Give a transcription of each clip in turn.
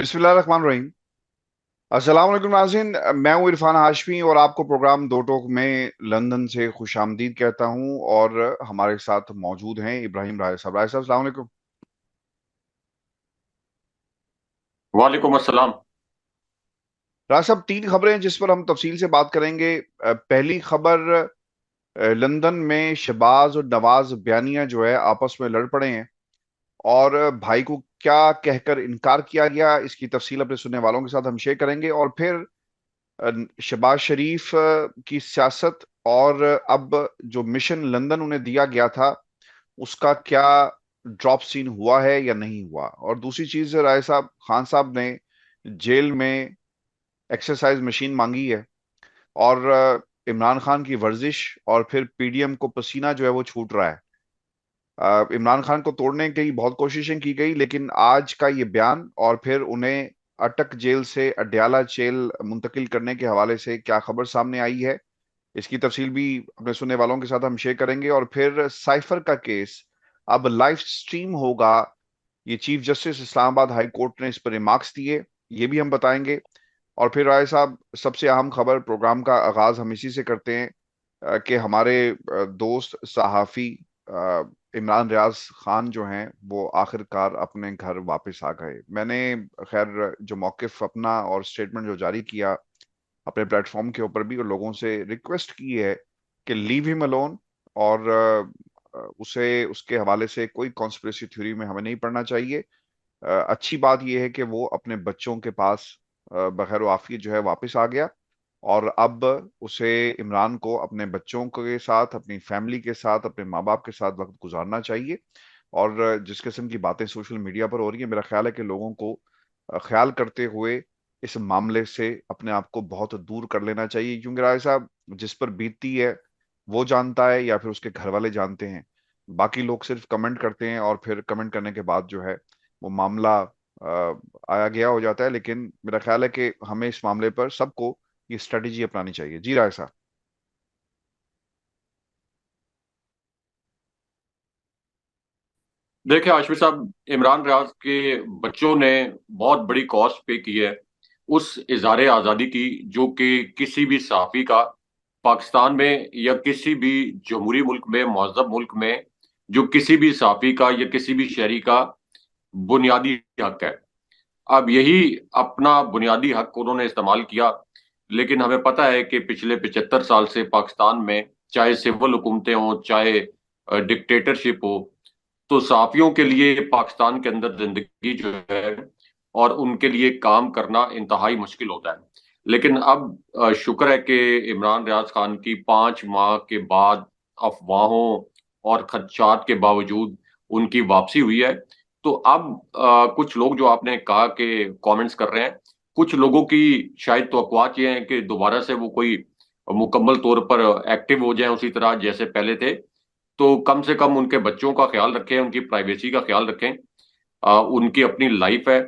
बिस्मिल्लाहिर्रहमानिर्रहीम। अस्सलाम वालेकुम नाज़रीन, मैं हूँ इरफान हाशमी और आपको प्रोग्राम दो टोक में लंदन से खुशामदीद कहता हूँ। और हमारे साथ मौजूद हैं इब्राहिम राय साहब। राय साहब, अस्सलाम वालेकुम। वालेकुम अस्सलाम। राय साहब, तीन खबरें हैं जिस पर हम तफसील से बात करेंगे। पहली खबर, लंदन में शहबाज और नवाज बयानिया जो है आपस में लड़ पड़े हैं और भाई को क्या कहकर इनकार किया गया, इसकी तफसील अपने सुनने वालों के साथ हम शेयर करेंगे। और फिर शहबाज शरीफ की सियासत और अब जो मिशन लंदन उन्हें दिया गया था उसका क्या ड्रॉप सीन हुआ है या नहीं हुआ। और दूसरी चीज, राय साहब, खान साहब ने जेल में एक्सरसाइज मशीन मांगी है और इमरान खान की वर्जिश और फिर पीडीएम को पसीना जो है वो छूट रहा है। इमरान खान को तोड़ने की बहुत कोशिशें की गई, लेकिन आज का ये बयान और फिर उन्हें अटक जेल से अडयाला जेल मुंतकिल करने के हवाले से क्या खबर सामने आई है, इसकी तफसील भी अपने सुनने वालों के साथ हम शेयर करेंगे। और फिर साइफर का केस अब लाइव स्ट्रीम होगा, ये chief justice Islamabad high court ने इस पर रिमार्क्स दिए, ये भी हम बताएंगे। और फिर राय साहब, सबसे अहम खबर, प्रोग्राम का आगाज हम इसी से करते हैं कि हमारे दोस्त सहाफी इमरान रियाज खान जो हैं वो आखिरकार अपने घर वापस आ गए। मैंने खैर जो मौकिफ अपना और स्टेटमेंट जो जारी किया अपने प्लेटफॉर्म के ऊपर भी, और लोगों से रिक्वेस्ट की है कि लीव हिम अलोन और उसे उसके हवाले से कोई कॉन्स्पिरेसी थ्योरी में हमें नहीं पढ़ना चाहिए। अच्छी बात यह है कि वो अपने बच्चों के पास बखैर आफियत जो है वापस आ गया और अब उसे, इमरान को, अपने बच्चों के साथ, अपनी फैमिली के साथ, अपने माँ बाप के साथ वक्त गुजारना चाहिए। और जिस किस्म की बातें सोशल मीडिया पर हो रही है, मेरा ख्याल है कि लोगों को ख्याल करते हुए इस मामले से अपने आप को बहुत दूर कर लेना चाहिए, क्योंकि राय साहब, जिस पर बीतती है वो जानता है या फिर उसके घर वाले जानते हैं। बाकी लोग सिर्फ कमेंट करते हैं और फिर कमेंट करने के बाद जो है वो मामला आया गया हो जाता है। लेकिन मेरा ख्याल है कि हमें इस मामले पर सबको ये स्ट्रेटेजी अपनानी चाहिए। जी राय साहब। देखिए आशफी साहब, इमरान रियाज के बच्चों ने बहुत बड़ी कॉस्ट पे की है उस इज़हार आज़ादी की, जो कि किसी भी सहाफ़ी का पाकिस्तान में या किसी भी जमहूरी मुल्क में, महज़ब मुल्क में, जो किसी भी सहाफ़ी का या किसी भी शहरी का बुनियादी हक है। अब यही अपना बुनियादी हक उन्होंने इस्तेमाल किया। लेकिन हमें पता है कि पिछले 75 साल से पाकिस्तान में, चाहे सिविल हुकूमतें हों, चाहे डिक्टेटरशिप हो, तो सहाफियों के लिए पाकिस्तान के अंदर जिंदगी जो है और उनके लिए काम करना इंतहाई मुश्किल होता है। लेकिन अब शुक्र है कि इमरान रियाज खान की 5 माह के बाद अफवाहों और खदशात के बावजूद उनकी वापसी हुई है। तो अब कुछ लोग, जो आपने कहा कि कमेंट्स कर रहे हैं, कुछ लोगों की शायद तवक्कुआत ये है कि दोबारा से वो कोई मुकम्मल तौर पर एक्टिव हो जाए उसी तरह जैसे पहले थे। तो कम से कम उनके बच्चों का ख्याल रखें, उनकी प्राइवेसी का ख्याल रखें। उनकी अपनी लाइफ है,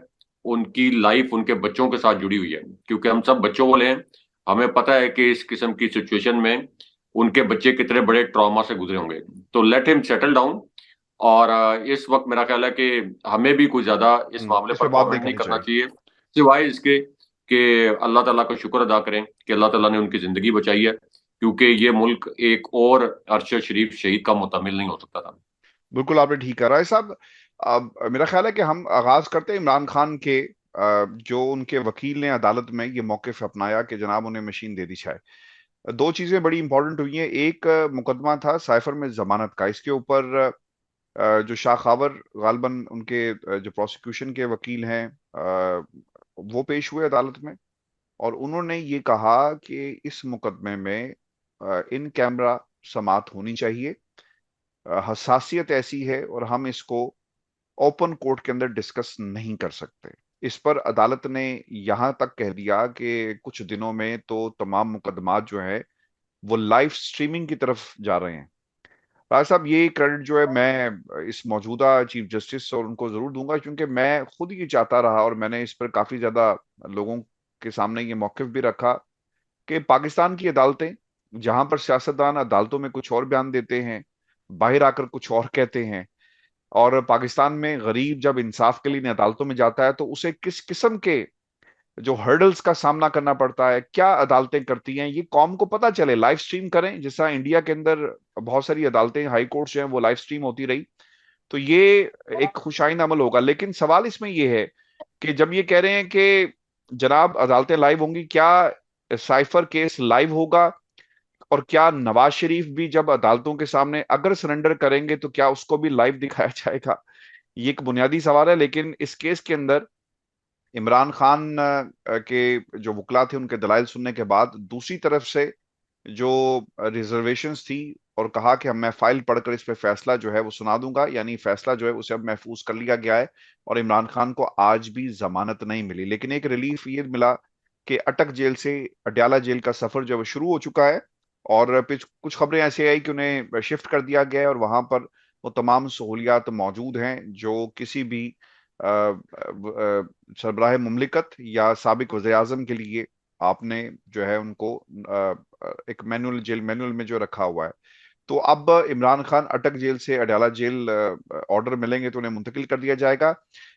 उनकी लाइफ उनके बच्चों के साथ जुड़ी हुई है, क्योंकि हम सब बच्चों वाले हैं। हमें पता है कि इस किस्म की सिचुएशन में उनके बच्चे कितने बड़े ट्रॉमा से गुजरे होंगे। तो लेट हिम सेटल डाउन। और इस वक्त मेरा ख्याल है कि हमें भी कुछ ज्यादा इस मामले इस पर पे बात नहीं कमेंट नहीं करनी करना चाहिए। चाहिए, सिवाय इसके कि अल्लाह ताला का शुक्र अदा करें कि अल्लाह ताला ने उनकी जिंदगी बचाई है, क्योंकि ये मुल्क एक और अरशद शरीफ शहीद का मुतामिल नहीं हो सकता था। बिल्कुल आपने ठीक कहा राय साहब। अब मेरा ख्याल है कि हम आगाज करते हैं इमरान खान के। जो उनके वकील ने अदालत में ये मौकिफ अपनाया कि जनाब उन्हें मशीन दे दी जाए। दो चीजें बड़ी इंपॉर्टेंट हुई हैं। एक, मुकदमा था साइफर में जमानत का, इसके ऊपर जो शाखावर गालबन उनके जो प्रोसिक्यूशन के वकील हैं, वो पेश हुए अदालत में और उन्होंने ये कहा कि इस मुकदमे में इन कैमरा समात होनी चाहिए। हसासियत ऐसी है और हम इसको ओपन कोर्ट के अंदर डिस्कस नहीं कर सकते। इस पर अदालत ने यहां तक कह दिया कि कुछ दिनों में तो तमाम मुकदमात जो है वो लाइव स्ट्रीमिंग की तरफ जा रहे हैं। राज साहब, ये क्रेडिट जो है मैं इस मौजूदा चीफ जस्टिस और उनको जरूर दूंगा, क्योंकि मैं खुद ये चाहता रहा और मैंने इस पर काफी ज्यादा लोगों के सामने ये मौकिफ भी रखा कि पाकिस्तान की अदालतें, जहां पर सियासतदान अदालतों में कुछ और बयान देते हैं, बाहर आकर कुछ और कहते हैं, और पाकिस्तान में गरीब जब इंसाफ के लिए इन अदालतों में जाता है तो उसे किस किस्म के जो हर्डल्स का सामना करना पड़ता है, क्या अदालतें करती हैं, ये कौम को पता चले। लाइव स्ट्रीम करें, जैसा इंडिया के अंदर बहुत सारी अदालतें, हाई कोर्ट जो हैं वो लाइव स्ट्रीम होती रही, तो ये एक खुशाइन अमल होगा। लेकिन सवाल इसमें ये है कि जब ये कह रहे हैं कि जनाब अदालतें लाइव होंगी, क्या साइफर केस लाइव होगा? और क्या नवाज शरीफ भी जब अदालतों के सामने अगर सरेंडर करेंगे तो क्या उसको भी लाइव दिखाया जाएगा? ये एक बुनियादी सवाल है। लेकिन इस केस के अंदर इमरान खान के जो वकला थे उनके दलाइल सुनने के बाद दूसरी तरफ से जो रिजर्वेशंस थी, और कहा कि हम मैं फाइल पढ़कर इस पे फैसला जो है वो सुना दूंगा, यानी फैसला जो है उसे अब महफूज कर लिया गया है और इमरान खान को आज भी जमानत नहीं मिली। लेकिन एक रिलीफ ये मिला कि अटक जेल से अडयाला जेल का सफर जो है वो शुरू हो चुका है, और फिर कुछ खबरें ऐसे आई कि उन्हें शिफ्ट कर दिया गया है और वहां पर वो तमाम सहूलियात मौजूद हैं जो किसी भी सरबराह मुमलिकत या साबिक वज़ीर आज़म के लिए आपने जो है उनको एक मैनुअल, जेल मैनुअल में जो रखा हुआ है। तो अब इमरान खान अटक जेल से अडयाला जेल ऑर्डर मिलेंगे तो उन्हें मुंतकिल कर दिया जाएगा।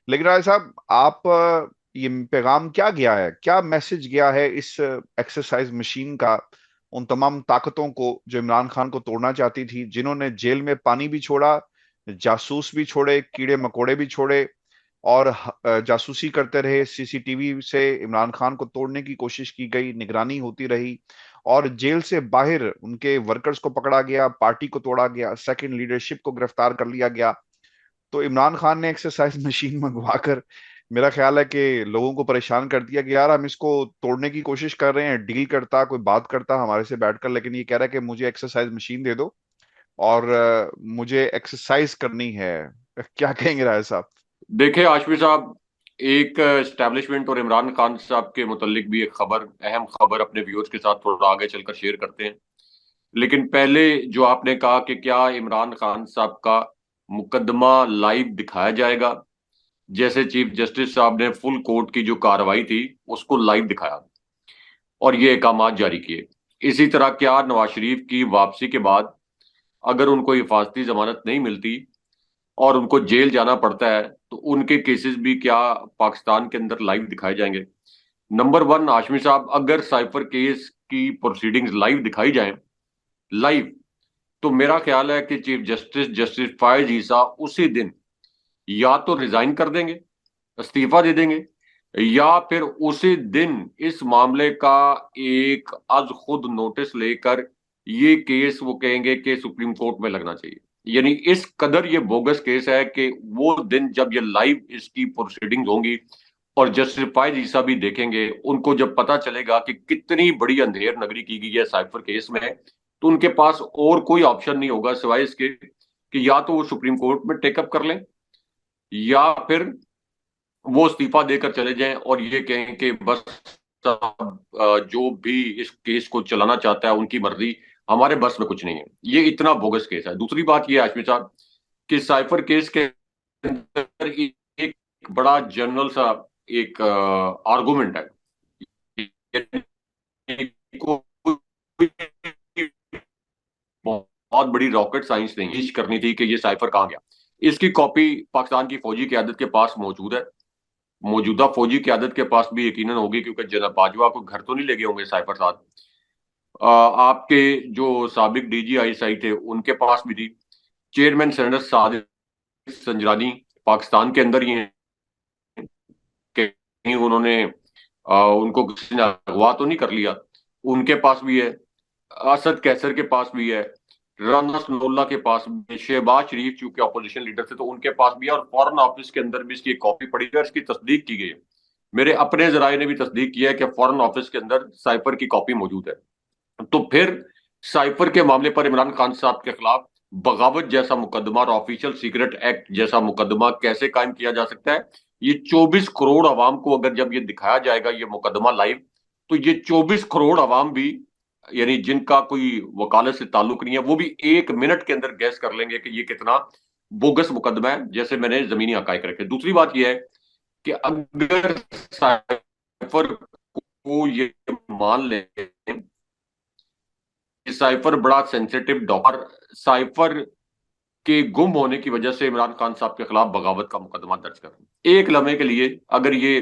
लेकिन राय साहब, आप ये पैगाम क्या गया है, क्या मैसेज गया है इस एक्सरसाइज मशीन का उन तमाम ताकतों को जो इमरान खान को तोड़ना चाहती थी, जिन्होंने जेल में पानी भी छोड़ा, जासूस भी छोड़े, कीड़े मकोड़े भी छोड़े, और जासूसी करते रहे, सीसीटीवी से इमरान खान को तोड़ने की कोशिश की गई, निगरानी होती रही, और जेल से बाहर उनके वर्कर्स को पकड़ा गया, पार्टी को तोड़ा गया, सेकंड लीडरशिप को गिरफ्तार कर लिया गया। तो इमरान खान ने एक्सरसाइज मशीन मंगवाकर मेरा ख्याल है कि लोगों को परेशान कर दिया कि यार हम इसको तोड़ने की कोशिश कर रहे हैं, डील करता, कोई बात करता हमारे से बैठकर, लेकिन ये कह रहा है कि मुझे एक्सरसाइज मशीन दे दो और मुझे एक्सरसाइज करनी है। क्या कहेंगे राय साहब? देखिए आशफी साहब, एक एस्टेब्लिशमेंट और इमरान खान साहब के मुतल्लिक भी एक खबर, अहम खबर अपने व्यूअर्स के साथ थोड़ा आगे चलकर शेयर करते हैं। लेकिन पहले जो आपने कहा कि क्या इमरान खान साहब का मुकदमा लाइव दिखाया जाएगा, जैसे चीफ जस्टिस साहब ने फुल कोर्ट की जो कार्रवाई थी उसको लाइव दिखाया और ये अहकाम जारी किए। इसी तरह क्या नवाज शरीफ की वापसी के बाद अगर उनको हिफाजती जमानत नहीं मिलती और उनको जेल जाना पड़ता है तो उनके केसेस भी क्या पाकिस्तान के अंदर लाइव दिखाए जाएंगे? नंबर वन, हाशमी साहब, अगर साइफर केस की प्रोसीडिंग्स लाइव दिखाई जाएं, लाइव, तो मेरा ख्याल है कि चीफ जस्टिस जस्टिस फायज ईसा उसी दिन या तो रिजाइन कर देंगे, इस्तीफा दे देंगे, या फिर उसी दिन इस मामले का एक आज खुद नोटिस लेकर ये केस वो कहेंगे कि सुप्रीम कोर्ट में लगना चाहिए। यानी इस कदर ये बोगस केस है कि वो दिन जब ये लाइव इसकी प्रोसीडिंग्स होंगी और जस्टिफाइड ईसा भी देखेंगे, उनको जब पता चलेगा कि कितनी बड़ी अंधेर नगरी की गई है साइफर केस में, तो उनके पास और कोई ऑप्शन नहीं होगा सिवाय इसके कि या तो वो सुप्रीम कोर्ट में टेकअप कर लें या फिर वो इस्तीफा देकर चले जाएं और ये कहें कि बस अब जो भी इस केस को चलाना चाहता है उनकी मर्जी, हमारे बस में कुछ नहीं है। ये इतना बोगस केस है। दूसरी बात ये आशमी साहब कि साइफर केस के अंदर एक बड़ा जनरल सा एक आर्गुमेंट है। कोई बहुत बड़ी रॉकेट साइंस नहीं करनी थी कि ये साइफर कहाँ गया। इसकी कॉपी पाकिस्तान की फौजी क्यादत के पास मौजूद है, मौजूदा फौजी क्यादत के पास भी यकीनन होगी, क्योंकि जनाब बाजवा को घर तो नहीं ले गए होंगे साइफर साथ। आपके जो साबिक डीजीआईएसआई थे उनके पास भी थी। चेयरमैन सेनेटर सादिक संजरानी पाकिस्तान के अंदर ही हैं, कहीं उन्होंने उनको किसी ने अगवा तो नहीं कर लिया, उनके पास भी है। असद कैसर के पास भी है, राना सनउल्लाह के पास भी, शहबाज शरीफ चूंकि अपोजिशन लीडर थे तो उनके पास भी है, और फॉरेन ऑफिस के अंदर भी इसकी कॉपी पड़ी है, इसकी तस्दीक की गई है। मेरे अपने जराये ने भी तस्दीक किया है कि फॉरेन ऑफिस के अंदर साइफर की कॉपी मौजूद है। तो फिर साइफर के मामले पर इमरान खान साहब के खिलाफ बगावत जैसा मुकदमा और ऑफिशियल सीक्रेट एक्ट जैसा मुकदमा कैसे कायम किया जा सकता है? ये 24 करोड़ अवाम को अगर जब ये दिखाया जाएगा ये मुकदमा लाइव, तो ये 24 करोड़ अवाम भी, यानी जिनका कोई वकालत से ताल्लुक नहीं है, वो भी 1 मिनट के अंदर गैस कर लेंगे कि ये कितना बोगस मुकदमा है, जैसे मैंने जमीनी हकायक रखे। दूसरी बात यह है कि अगर साइफर को ये मान लें साइफर बड़ा सेंसिटिव डॉक्टर, साइफर के गुम होने की वजह से इमरान खान साहब के खिलाफ बगावत का मुकदमा दर्ज कर। एक लम्हे के लिए अगर ये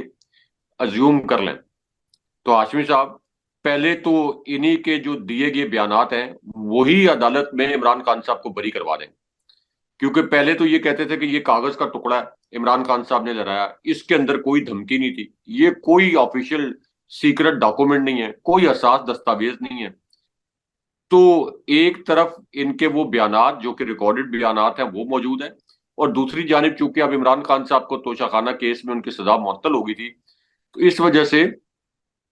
अज्यूम कर लें तो हाशमी साहब, पहले तो इन्हीं के जो दिए गए बयानात हैं वही अदालत में इमरान खान साहब को बरी करवा दें, क्योंकि पहले तो ये कहते थे कि ये कागज का टुकड़ा है, इमरान खान साहब ने लहराया, इसके अंदर कोई धमकी नहीं थी, ये कोई ऑफिशियल सीक्रेट डॉक्यूमेंट नहीं है, कोई असास दस्तावेज नहीं है। तो एक तरफ इनके वो बयानात जो कि रिकॉर्डेड बयानात हैं वो मौजूद हैं, और दूसरी जानिब चूंकि अब इमरान खान साहब को तोशाखाना केस में उनकी सजा मुअत्तल हो गई थी, तो इस वजह से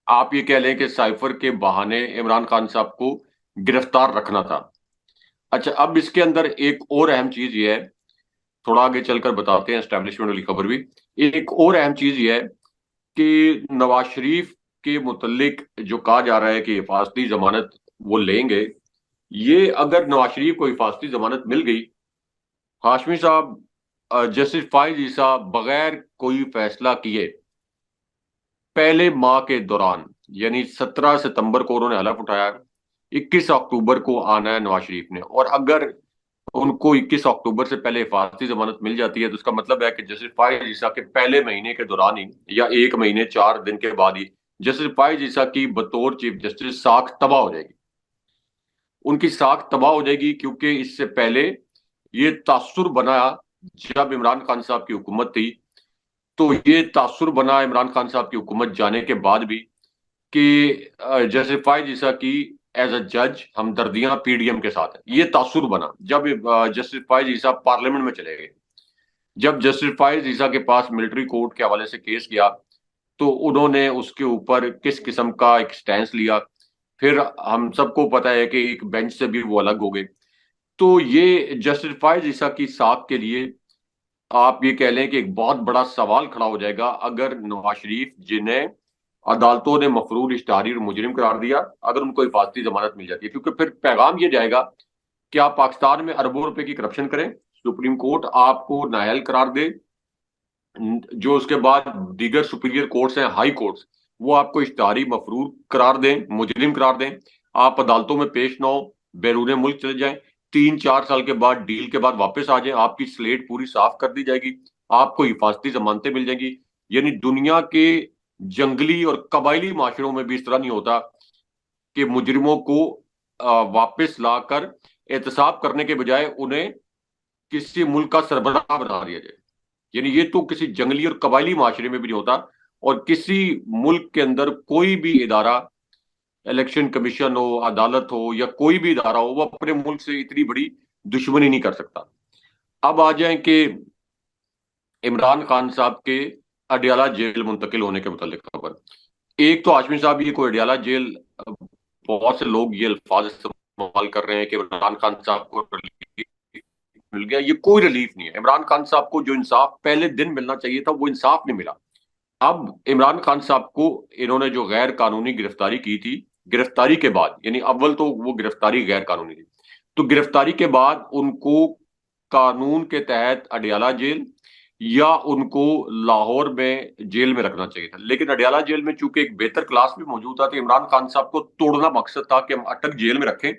आप ये कह लें कि साइफर के बहाने इमरान खान साहब को गिरफ्तार रखना था। अच्छा, अब इसके अंदर एक और अहम चीज ये है, थोड़ा आगे चलकर बताते हैं एस्टेब्लिशमेंट वाली खबर भी। एक और अहम चीज ये है कि नवाज शरीफ के मुतल्लिक जो कहा जा रहा है कि हिफाजती जमानत वो लेंगे, ये अगर नवाज शरीफ को हिफाजती जमानत मिल गई, हाशमी साहब, जस्टिस फाइज ईसा बगैर कोई फैसला किए पहले माह के दौरान, यानी 17 सितंबर को उन्होंने हलफ उठाया, 21 अक्टूबर को आना है नवाज शरीफ ने, और अगर उनको 21 अक्टूबर से पहले हिफाजती जमानत मिल जाती है तो उसका मतलब है कि जस्टिस फाइज ईसा के पहले महीने के दौरान ही या 1 महीने 4 दिन के बाद ही जस्टिस फाइज ईसा की बतौर चीफ जस्टिस साख तबाह हो जाएगी। उनकी साख तबाह हो जाएगी क्योंकि इससे पहले ये तासुर बना, जब इमरान खान साहब की हुकूमत थी तो ये तासुर बना इमरान खान साहब की हुकूमत जाने के बाद भी कि जैसे फायज ईसा की एज अ जज हमदर्दियां पीडीएम के साथ है, ये तासुर बना जब जस्टिस फायज ईसा पार्लियामेंट में चले गए। जब जस्टिस फायज ईसा के पास मिलिट्री कोर्ट के हवाले से केस गया तो उन्होंने उसके ऊपर किस किस्म का एक स्टैंस लिया, फिर हम सबको पता है कि एक बेंच से भी वो अलग हो गए। तो ये जस्टिस फायज ईसा की साख के लिए आप ये कह लें कि एक बहुत बड़ा सवाल खड़ा हो जाएगा अगर नवाज शरीफ, जिन्हें अदालतों ने मफरूर, इश्तहारी और मुजरिम करार दिया, अगर उनको हिफाजती जमानत मिल जाती है, क्योंकि फिर पैगाम ये जाएगा कि आप पाकिस्तान में अरबों रुपए की करप्शन करें, सुप्रीम कोर्ट आपको नाअहल करार दे, जो उसके बाद दीगर सुपीरियर कोर्ट्स हैं, हाई कोर्ट्स, वो आपको इश्तहारी मफरूर करार दें, मुजरिम करार दें, आप अदालतों में पेश ना हो, बैरून मुल्क चले जाएं, 3-4 साल के बाद डील के बाद वापस आ जाएं, आपकी स्लेट पूरी साफ कर दी जाएगी, आपको हिफाजती जमानतें मिल जाएंगी। यानी दुनिया के जंगली और कबायली माशरों में भी इस तरह नहीं होता कि मुजरिमों को वापस लाकर एहतसाब करने के बजाय उन्हें किसी मुल्क का सरबराह बना दिया जाए। यानी ये तो किसी जंगली और कबायली माशरे में भी नहीं होता, और किसी मुल्क के अंदर कोई भी इदारा, इलेक्शन कमीशन हो, अदालत हो, या कोई भी इदारा हो, वो अपने मुल्क से इतनी बड़ी दुश्मनी नहीं कर सकता। अब आ जाए कि इमरान खान साहब के अडियाला जेल मुंतकिल होने के मुतालिक खबर। एक तो हाशमी साहब, ये कोई अडियाला जेल, बहुत से लोग ये अल्फाज इस्तेमाल कर रहे हैं कि इमरान खान साहब को रिलीफ मिल गया, ये कोई रिलीफ नहीं है। इमरान खान साहब को जो इंसाफ पहले दिन मिलना चाहिए था वो इंसाफ नहीं मिला। अब इमरान खान साहब को इन्होंने जो गैर कानूनी गिरफ्तारी की थी, गिरफ्तारी के बाद, यानी अव्वल तो वो गिरफ्तारी गैर कानूनी थी, तो गिरफ्तारी के बाद उनको कानून के तहत अडियाला जेल या उनको लाहौर में जेल में रखना चाहिए था, लेकिन अडियाला जेल में चूंकि एक बेहतर क्लास भी मौजूद था तो इमरान खान साहब को तोड़ना मकसद था कि हम अटक जेल में रखें,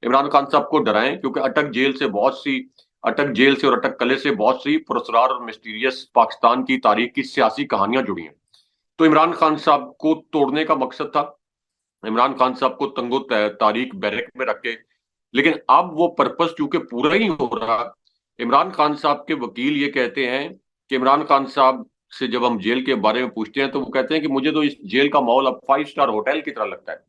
इमरान खान साहब को डराएं, क्योंकि अटक जेल से और अटक कले से बहुत सी पुरस्कार और मिस्टीरियस पाकिस्तान की तारीख की सियासी कहानियां जुड़ी हैं। तो इमरान खान साहब को तोड़ने का मकसद था, इमरान खान साहब को तंगो तारीख बैरक में रख के। लेकिन अब वो पर्पस चूंकि पूरा ही हो रहा, इमरान खान साहब के वकील ये कहते हैं कि इमरान खान साहब से जब हम जेल के बारे में पूछते हैं तो वो कहते हैं कि मुझे तो इस जेल का माहौल अब 5 स्टार होटल की तरह लगता है।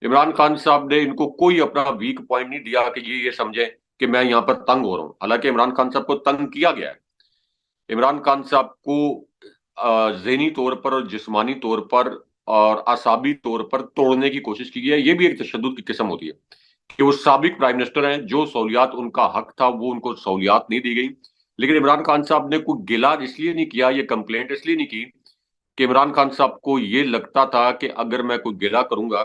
इमरान खान साहब ने इनको कोई अपना वीक पॉइंट नहीं दिया कि ये समझे कि मैं यहाँ पर तंग हो रहा हूँ, हालांकि इमरान खान साहब को तंग किया गया है। इमरान खान साहब को ज़हनी तौर पर और जिस्मानी तौर पर और असाबी तौर पर तोड़ने की कोशिश की गई है। ये भी एक तशद्दुद की किस्म होती है कि वो साबिक प्राइम मिनिस्टर हैं, जो सहूलियात उनका हक था वो उनको सहूलियात नहीं दी गई। लेकिन इमरान खान साहब ने कोई गिला इसलिए नहीं किया, ये कंप्लेंट इसलिए नहीं की कि इमरान खान साहब को ये लगता था कि अगर मैं कोई गिला करूंगा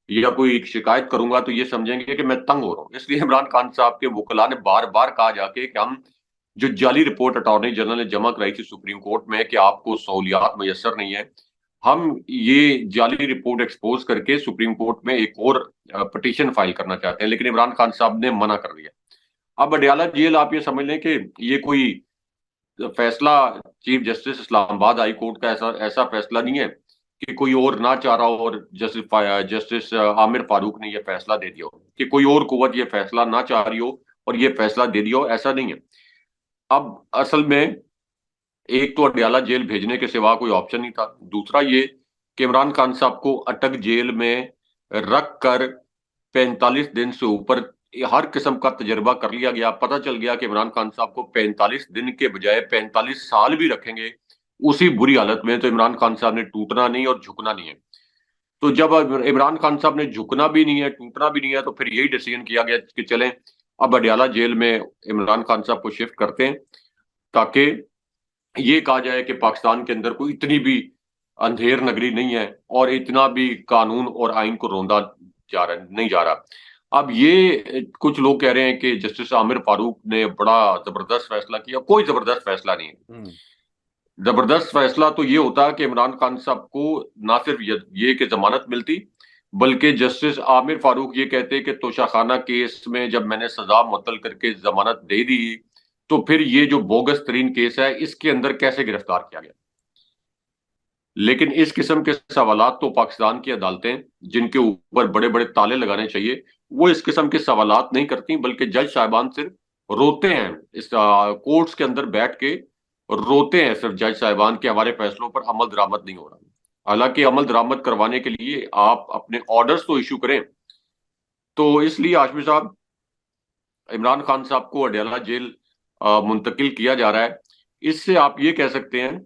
या कोई शिकायत करूंगा तो ये समझेंगे कि मैं तंग हो रहा हूँ। इसलिए इमरान खान साहब के वकला ने बार बार कहा जाके कि हम जो जाली रिपोर्ट अटॉर्नी जनरल ने जमा कराई थी सुप्रीम कोर्ट में कि आपको सहूलियात मैसर नहीं है, हम ये जाली रिपोर्ट एक्सपोज करके सुप्रीम कोर्ट में एक और पिटीशन फाइल करना चाहते हैं, लेकिन इमरान खान साहब ने मना कर दिया। अब अडयाला जेल आप ये समझ लें कि ये कोई फैसला chief justice Islamabad high court का ऐसा ऐसा फैसला नहीं है कि कोई और ना चाह रहा हो और जस्टिस जस्टिस आमिर फारूक ने यह फैसला दे दिया हो, कि कोई और कुव्वत ये फैसला ना चाह रही हो और ये फैसला दे दिया हो, ऐसा नहीं है। अब असल में एक तो अडयाला जेल भेजने के सिवा कोई ऑप्शन नहीं था, दूसरा ये कि इमरान खान साहब को अटक जेल में रख कर 45 दिन से ऊपर हर किस्म का तजर्बा कर लिया गया। पता चल गया कि इमरान खान साहब को 45 दिन के बजाय 45 साल भी रखेंगे उसी बुरी हालत में, तो इमरान खान साहब ने टूटना नहीं और झुकना नहीं है। तो जब इमरान खान साहब ने झुकना भी नहीं है, टूटना भी नहीं है, तो फिर यही डिसीजन किया गया कि चलें अब अडयाला जेल में इमरान खान साहब को शिफ्ट करते हैं, ताकि ये कहा जाए कि पाकिस्तान के अंदर कोई इतनी भी अंधेर नगरी नहीं है और इतना भी कानून और आइन को रोंदा जा रहा नहीं जा रहा। अब ये कुछ लोग कह रहे हैं कि जस्टिस आमिर फारूक ने बड़ा जबरदस्त फैसला किया। कोई जबरदस्त फैसला नहीं है। जबरदस्त फैसला तो ये होता कि इमरान खान साहब को ना सिर्फ ये कि जमानत मिलती, बल्कि जस्टिस आमिर फारूक ये कहते कि तोशाखाना केस में जब मैंने सजा मुअत्तल करके जमानत दे दी, तो फिर ये जो बोगस तरीन केस है इसके अंदर कैसे गिरफ्तार किया गया। लेकिन इस किस्म के सवालात तो पाकिस्तान की अदालतें, जिनके ऊपर बड़े बड़े ताले लगाने चाहिए, वो इस किस्म के सवालात नहीं करती, बल्कि जज साहिबान सिर्फ रोते हैं इस कोर्ट्स के अंदर बैठ के, रोते हैं सिर्फ जज साहिबान के हमारे फैसलों पर अमल दरामद नहीं हो रहा। हालांकि अमल दरामद करवाने के लिए आप अपने ऑर्डर्स तो इशू करें। तो इसलिए हाशमी साहब, इमरान खान साहब को अडयाला जेल मुंतकिल किया जा रहा है। इससे आप ये कह सकते हैं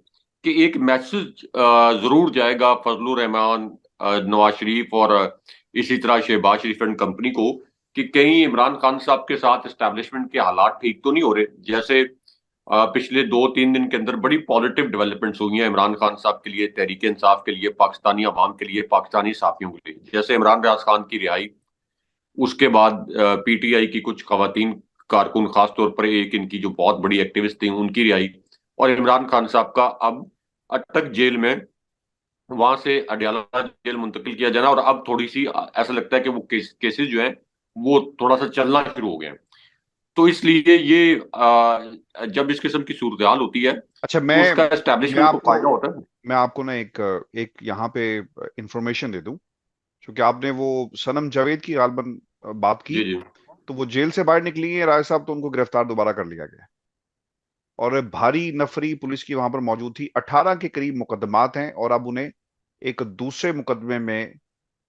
कि एक मैसेज जरूर जाएगा फजलुर रहमान, नवाज शरीफ और इसी तरह शहबाज शरीफ एंड कंपनी को, कि कहीं इमरान खान साहब के साथ एस्टेब्लिशमेंट के हालात ठीक तो नहीं हो रहे। जैसे पिछले 2-3 दिन के अंदर बड़ी पॉजिटिव डेवलपमेंट्स हुई हैं इमरान खान साहब के लिए, तहरीक इंसाफ के लिए, पाकिस्तानी अवाम के लिए, पाकिस्तानी साफियों के लिए। जैसे इमरान रियाज खान की रिहाई, उसके बाद पीटीआई की कुछ खवातीन कारकुन, खासतौर पर एक इनकी जो बहुत बड़ी एक्टिविस्ट थी, उनकी रिहाई, और इमरान खान साहब का अब अटक जेल में वहां से अडयाला जेल मुंतकिल किया जाना, और अब थोड़ी सी ऐसा लगता है कि वो केसेस जो हैं वो थोड़ा सा चलना शुरू हो गए हैं। तो इसलिए ये जब इस किस्म की सूरत हाल होती है अच्छा, तो उसका मैं एस्टेब्लिशमेंट को आपको फायदा होता है। मैं आपको ना एक एक यहाँ पे इंफॉर्मेशन दे दूं। क्योंकि आपने वो सनम जावेद की गालबन बात की, जी जी। तो वो जेल से बाहर निकली है राय साहब, तो उनको गिरफ्तार दोबारा कर लिया गया। और भारी नफरी पुलिस की वहां पर मौजूद थी। 18 के करीब मुकदमात हैं और अब उन्हें एक दूसरे मुकदमे में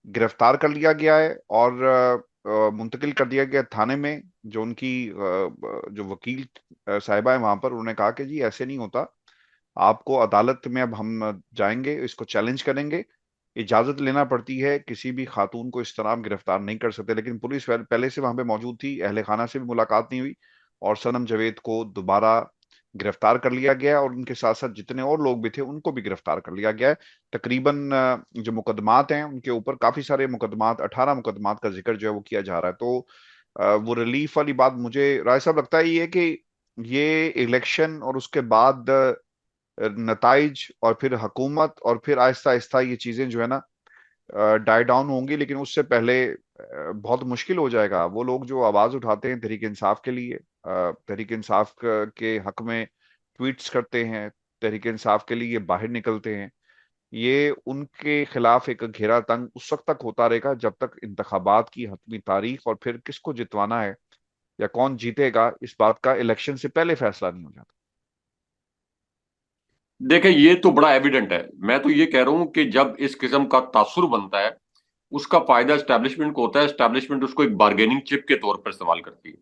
गिरफ्तार कर लिया गया है और मुंतकिल कर दिया गया थाने में। जो उनकी जो वकील साहिबा है वहां पर, उन्होंने कहा कि जी ऐसे नहीं होता, आपको अदालत में अब हम जाएंगे, इसको चैलेंज करेंगे, इजाजत लेना पड़ती है, किसी भी खातून को इस तरह आप गिरफ्तार नहीं कर सकते। लेकिन पुलिस पहले से वहां पे मौजूद थी, अहले खाना से भी मुलाकात नहीं हुई और सनम जावेद को दोबारा गिरफ्तार कर लिया गया और उनके साथ साथ जितने और लोग भी थे उनको भी गिरफ्तार कर लिया गया है। तकरीबन जो मुकदमात हैं उनके ऊपर काफी सारे मुकदमात, 18 मुकदमात का जिक्र जो है वो किया जा रहा है। तो वो रिलीफ वाली बात मुझे राय साहब लगता है ये कि ये इलेक्शन और उसके बाद नताइज और फिर हुकूमत और फिर आहिस्ता आहिस्ता ये चीजें जो है ना डाई डाउन होंगी। लेकिन उससे पहले बहुत मुश्किल हो जाएगा। वो लोग जो आवाज उठाते हैं तहरीक इंसाफ के लिए, तहरीक इंसाफ के हक में ट्वीट्स करते हैं, तहरीक इंसाफ के लिए बाहर निकलते हैं, ये उनके खिलाफ एक घेरा तंग उस वक्त तक होता रहेगा जब तक इंतखाबात की हतमी तारीख और फिर किसको जितवाना है या कौन जीतेगा इस बात का इलेक्शन से पहले फैसला नहीं हो जाता। देखिए, ये तो बड़ा एविडेंट है। मैं तो ये कह रहा हूं कि जब इस किस्म का तासुर बनता है, उसका फायदा एस्टेब्लिशमेंट को होता है। एस्टेब्लिशमेंट उसको एक बार्गेनिंग चिप के तौर पर इस्तेमाल करती है।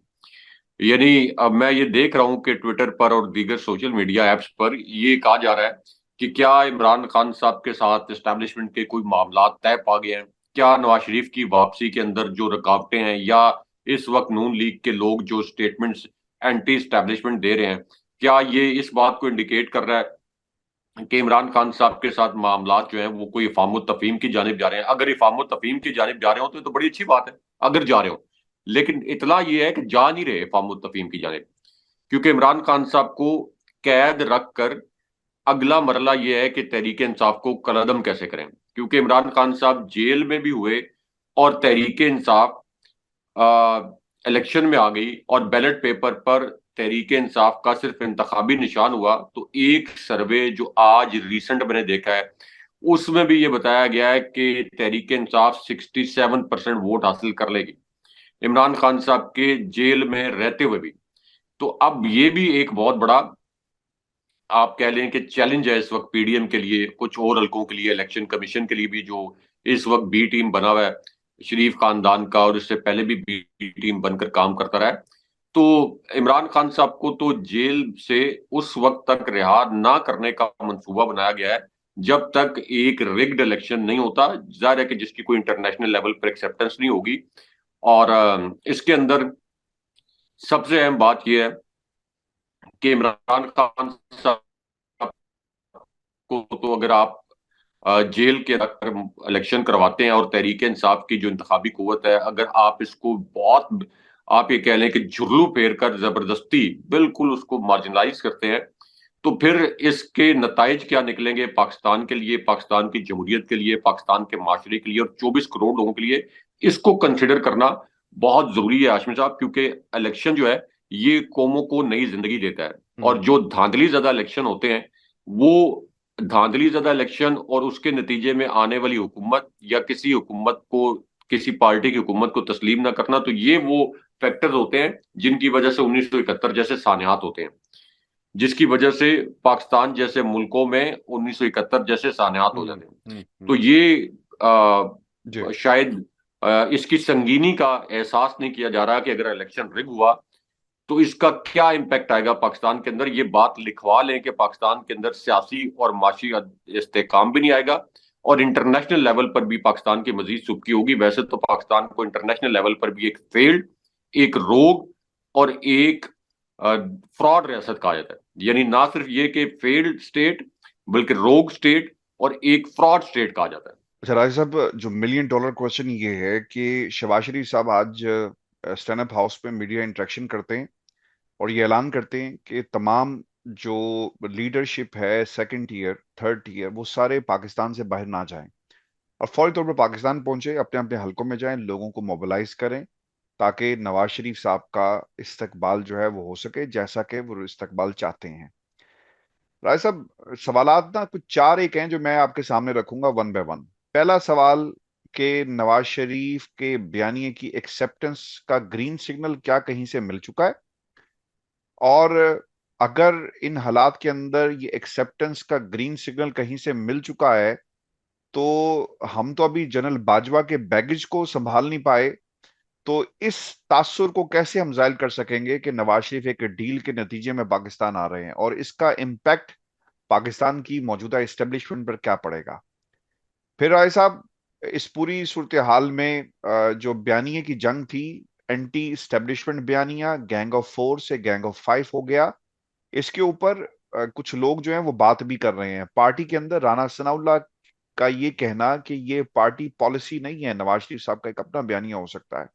यानी अब मैं ये देख रहा हूं कि ट्विटर पर और दीगर सोशल मीडिया एप्स पर ये कहा जा रहा है कि क्या इमरान खान साहब के साथ एस्टेब्लिशमेंट के कोई मामला तय पा गए हैं, क्या नवाज शरीफ की वापसी के अंदर जो रुकावटें हैं, या इस वक्त नून लीग के लोग जो स्टेटमेंट्स एंटी एस्टेब्लिशमेंट दे रहे हैं, क्या ये इस बात को इंडिकेट कर रहा है कि इमरान खान साहब के साथ मामला जो है वो कोई इफाम तफहीम की जानिब जा रहे हैं। अगर इफाम तफहीम की जानिब जा रहे हो तो बड़ी अच्छी बात है, अगर जा रहे हो। लेकिन इतला ये है कि जा नहीं रहे इफाम तफहीम की जानिब, क्योंकि इमरान खान साहब को कैद रख कर अगला मरला ये है कि तहरीक इंसाफ को कलअदम कैसे करें। क्योंकि इमरान खान साहब जेल में भी हुए और तहरीक इंसाफ इलेक्शन में आ गई और बैलेट पेपर पर तहरीक इंसाफ का सिर्फ इंतखाबी निशान हुआ, तो एक सर्वे जो आज रिसेंट मैंने देखा है उसमें भी ये बताया गया है कि तहरीक इंसाफ 67% वोट हासिल कर लेगी, इमरान खान साहब के जेल में रहते हुए भी। तो अब ये भी एक बहुत बड़ा, आप कह लें कि चैलेंज है इस वक्त पीडीएम के लिए, कुछ और हल्कों के लिए, इलेक्शन कमीशन के लिए भी, जो इस वक्त बी टीम बना हुआ है शरीफ खानदान का, और इससे पहले भी बी टीम बनकर काम करता रहा है। तो इमरान खान साहब को तो जेल से उस वक्त तक रिहा ना करने का मंसूबा बनाया गया है जब तक एक रिग्ड इलेक्शन नहीं होता। जाहिर है कि जिसकी कोई इंटरनेशनल लेवल पर एक्सेप्टेंस नहीं होगी। और इसके अंदर सबसे अहम बात यह है कि इमरान खान साहब को तो अगर आप जेल के अंदर इलेक्शन करवाते हैं, और तहरीक इंसाफ की जो इंतखाबी कुव्वत है, अगर आप इसको बहुत, आप ये कह लें कि झुर्लू फेर कर जबरदस्ती बिल्कुल उसको मार्जिनलाइज करते हैं, तो फिर इसके नताइज क्या निकलेंगे पाकिस्तान के लिए, पाकिस्तान की जमहूरियत के लिए, पाकिस्तान के माशरे के लिए, और 24 करोड़ लोगों के लिए। इसको कंसिडर करना बहुत जरूरी है आशमी साहब, क्योंकि इलेक्शन जो है ये कौमों को नई जिंदगी देता है। और हम्म। जो धांधली ज्यादा इलेक्शन होते हैं, वो धांधली ज्यादा इलेक्शन और उसके नतीजे में आने वाली हुकूमत, या किसी हुकूमत को, किसी पार्टी की हुकूमत को तस्लीम ना करना, तो ये वो फैक्टर्स होते हैं जिनकी वजह से 1971 जैसे सानियात होते हैं, जिसकी वजह से पाकिस्तान जैसे मुल्कों में 1971 जैसे सानियात हो हम्म। जाते हैं। हम्म। तो ये जी। शायद इसकी संगीनी का एहसास नहीं किया जा रहा कि अगर इलेक्शन रिग हुआ तो इसका क्या इम्पैक्ट आएगा पाकिस्तान के अंदर। ये बात लिखवा लें कि पाकिस्तान के अंदर सियासी और माशी इस्तेकाम भी नहीं आएगा, और इंटरनेशनल लेवल पर भी पाकिस्तान की मजीद सुबकी होगी। वैसे तो पाकिस्तान को इंटरनेशनल लेवल पर भी एक फेल्ड, एक रोग और एक फ्रॉड रियासत कहा जाता है। यानी ना सिर्फ ये कि फेल्ड स्टेट, बल्कि रोग स्टेट और एक फ्रॉड स्टेट कहा जाता है। अच्छा राज साहब, जो मिलियन डॉलर क्वेश्चन ये है कि शहबाज शरीफ साहब आज स्टैंड अप हाउस पे मीडिया इंटरेक्शन करते हैं और ये ऐलान करते हैं कि तमाम जो लीडरशिप है सेकंड ईयर थर्ड ईयर वो सारे पाकिस्तान से बाहर ना जाएं और फौरी तौर पर पाकिस्तान पहुंचे, अपने अपने हलकों में जाएं, लोगों को मोबिलाइज करें ताकि नवाज शरीफ साहब का इस्तकबाल जो है वो हो सके जैसा कि वो इस्तकबाल चाहते हैं। राय साहब, सवालात ना कुछ चार एक हैं जो मैं आपके सामने रखूंगा वन बाय वन। पहला सवाल के नवाज शरीफ के बयानिए की एक्सेप्टेंस का ग्रीन सिग्नल क्या कहीं से मिल चुका है? और अगर इन हालात के अंदर ये एक्सेप्टेंस का ग्रीन सिग्नल कहीं से मिल चुका है तो हम तो अभी जनरल बाजवा के बैगेज को संभाल नहीं पाए, तो इस तासुर को कैसे हम जाहिर कर सकेंगे कि नवाज शरीफ एक डील के नतीजे में पाकिस्तान आ रहे हैं और इसका इम्पैक्ट पाकिस्तान की मौजूदा इस्टेब्लिशमेंट पर क्या पड़ेगा? फिर राय साहब, इस पूरी सूरत हाल में जो बयानिए की जंग थी, एंटी इस्टेब्लिशमेंट बयानिया गैंग ऑफ फोर से गैंग ऑफ फाइव हो गया, इसके ऊपर कुछ लोग जो हैं वो बात भी कर रहे हैं पार्टी के अंदर। राना सनाउल्लाह का ये कहना कि ये पार्टी पॉलिसी नहीं है, नवाज शरीफ साहब का एक अपना बयानिया हो सकता है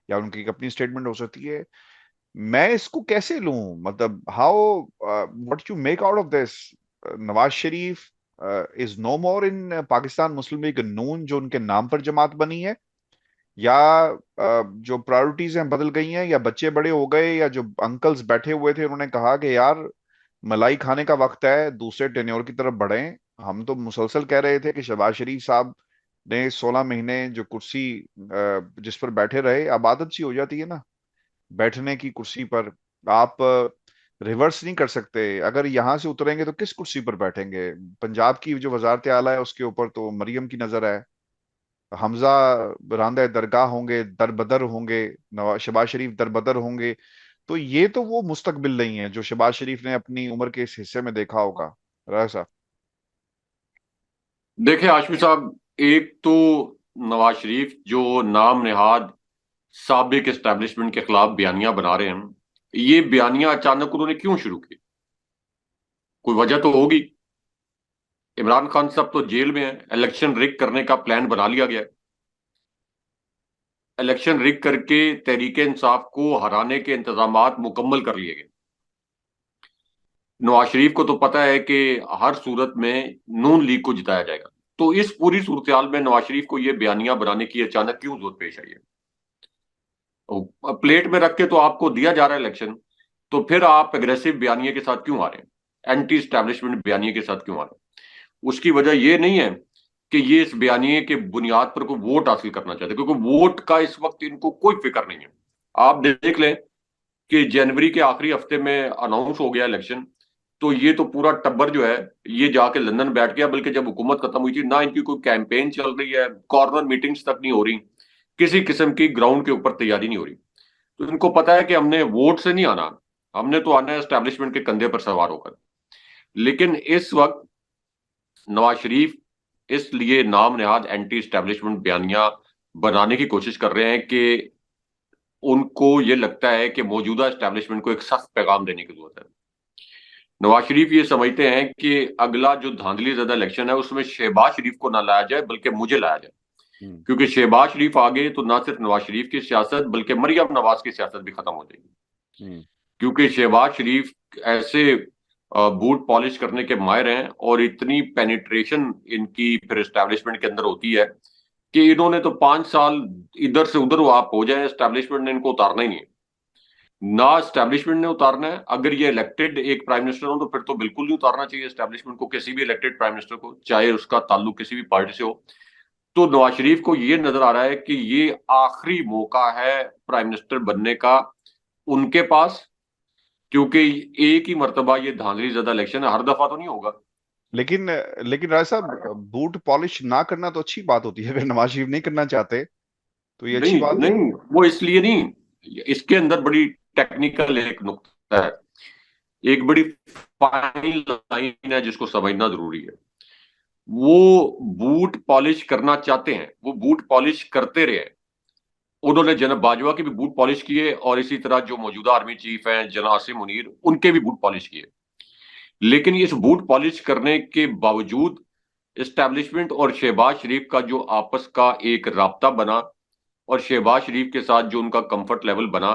या उनकी एक अपनी स्टेटमेंट हो सकती है। मैं इसको कैसे लूं? मतलब how, what you make out of this? Nawaz Sharif is no more in Pakistan Muslim League Noon जो उनके नाम पर जमात बनी है, या जो प्रायोरिटीज हैं बदल गई हैं, या बच्चे बड़े हो गए, या जो अंकल्स बैठे हुए थे उन्होंने कहा कि यार मलाई खाने का वक्त है, दूसरे टेन्योर की तरफ बढ़ें। हम तो मुसलसल कह रहे थे कि शहबाज शरीफ साहब ने 16 महीने जो कुर्सी जिस पर बैठे रहे, अब आदत सी हो जाती है ना बैठने की कुर्सी पर। आप रिवर्स नहीं कर सकते, अगर यहां से उतरेंगे तो किस कुर्सी पर बैठेंगे? पंजाब की जो वजारत आला है उसके ऊपर तो मरियम की नजर है, हमजा रांदा दरगाह होंगे, दरबदर होंगे, नवाज शहबाज शरीफ दरबदर होंगे। तो ये तो वो मुस्तकबिल नहीं है जो शहबाज शरीफ ने अपनी उम्र के इस हिस्से में देखा होगा। राय साहब। देखिए आशमी साहब, एक तो नवाज शरीफ जो नाम नेहाद साबिक एस्टेब्लिशमेंट के खिलाफ बयानियां बना रहे हैं, ये बयानियां अचानक उन्होंने क्यों शुरू की? कोई वजह तो होगी। इमरान खान साहब तो जेल में है, इलेक्शन रिग करने का प्लान बना लिया गया है, इलेक्शन रिग करके तहरीके इंसाफ को हराने के इंतजामात मुकम्मल कर लिए गए। नवाज शरीफ को तो पता है कि हर सूरत में नून लीग को जिताया जाएगा। तो इस पूरी सूरत हाल में नवाज शरीफ को यह बयानियां बनाने की अचानक क्यों जरूरत पेश आई है? प्लेट में रख के तो आपको दिया जा रहा है इलेक्शन, तो फिर आप एग्रेसिव बयानिए के साथ क्यों आ रहे हैं, एंटी स्टैब्लिशमेंट बयानिए के साथ क्यों आ रहे हैं? उसकी वजह ये नहीं है कि ये इस बयानिए के बुनियाद पर कोई वोट हासिल करना चाहते, क्योंकि वोट का इस वक्त इनको कोई फिक्र नहीं है। आप देख लें कि जनवरी के आखिरी हफ्ते में अनाउंस हो गया इलेक्शन, तो ये तो पूरा टब्बर जो है ये जाके लंदन बैठ गया, बल्कि जब हुकूमत खत्म हुई थी ना इनकी कोई कैंपेन चल रही है, कॉर्नर मीटिंग्स तक नहीं हो रही, किसी किस्म की ग्राउंड के ऊपर तैयारी नहीं हो रही। तो इनको पता है कि हमने वोट से नहीं आना, हमने तो आना है एस्टेब्लिशमेंट के कंधे पर सवार होकर। लेकिन इस वक्त नवाज शरीफ इसलिए नाम नेहाद एंटी एस्टेब्लिशमेंट बयानियां बनाने की कोशिश कर रहे हैं कि उनको ये लगता है कि मौजूदा एस्टेब्लिशमेंट को एक सख्त पैगाम देने की जरूरत है। नवाज शरीफ ये समझते हैं कि अगला जो धांधली ज्यादा इलेक्शन है उसमें शहबाज शरीफ को ना लाया जाए बल्कि मुझे लाया जाए, हम्म। क्योंकि शहबाज शरीफ आ गए तो ना सिर्फ नवाज शरीफ की सियासत बल्कि मरियम नवाज की सियासत भी खत्म हो जाएगी। हम्म। क्योंकि शहबाज शरीफ ऐसे बूट पॉलिश करने के माहिर हैं और इतनी पेनिट्रेशन इनकी फिर एस्टेब्लिशमेंट के अंदर होती है कि इन्होंने तो 5 साल इधर से उधर वो आप हो जाए, एस्टेब्लिशमेंट ने इनको उतारना ही नहीं है। ना एस्टेब्लिशमेंट ने उतारना है, अगर ये इलेक्टेड एक प्राइम मिनिस्टर हो तो फिर तो बिल्कुल नहीं उतारना चाहिए एस्टेब्लिशमेंट को, किसी भी इलेक्टेड प्राइम मिनिस्टर को, चाहे उसका ताल्लुक किसी भी पार्टी से हो। तो नवाज शरीफ को ये नजर आ रहा है कि ये आखिरी मौका है प्राइम मिनिस्टर बनने का उनके पास, क्योंकि एक ही मर्तबा ये धांधली ज्यादा इलेक्शन है, हर दफा तो नहीं होगा। लेकिन लेकिन राय साहब, बूट पॉलिश ना करना तो अच्छी बात होती है। अगर नवाज शरीफ नहीं करना चाहते तो ये अच्छी नहीं बात है। नहीं, वो इसलिए नहीं, इसके अंदर बड़ी टेक्निकल एक नुक्ता है, एक बड़ी फाइन लाइन है जिसको समझना जरूरी है। वो बूट पॉलिश करना चाहते हैं, वो बूट पॉलिश करते रहे। उन्होंने जनाब बाजवा के भी बूट पॉलिश किए और इसी तरह जो मौजूदा आर्मी चीफ हैं जनाब आसिम मुनीर उनके भी बूट पॉलिश किए। लेकिन इस बूट पॉलिश करने के बावजूद एस्टेब्लिशमेंट और शहबाज शरीफ का जो आपस का एक राब्ता बना और शहबाज शरीफ के साथ जो उनका कंफर्ट लेवल बना,